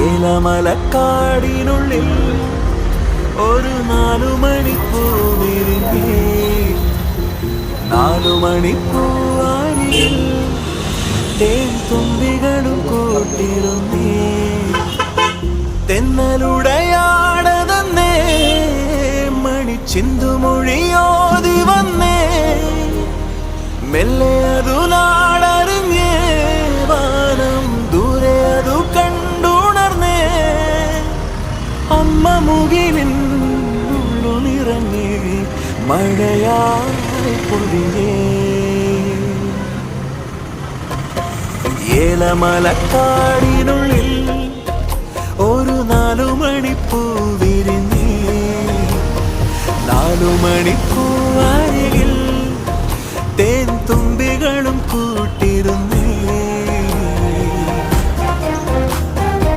ഏലമലക്കാടിനുള്ളിൽ ഒരു 4 മണിപ്പൂ വിരിഞ്ഞേ, 4 മണിപ്പൂവാനിൽ തേൻ തുമ്പികളും കൂട്ടിരുന്നേ. തെന്നലുടയാടതന്നേ മണിച്ചിന്തുമൊഴിയോതി വന്നേ, മെല്ലെ അതു നാടറിഞ്ഞേ, വാനം ദൂരെ അതു കണ്ടുണർന്നേ. അമ്മ മുകിലിൻ ഉള്ളു നിറഞ്ഞേ, മഴയായി പൊഴിഞ്ഞേ. ഏലമലക്കാടിനുള്ളിൽ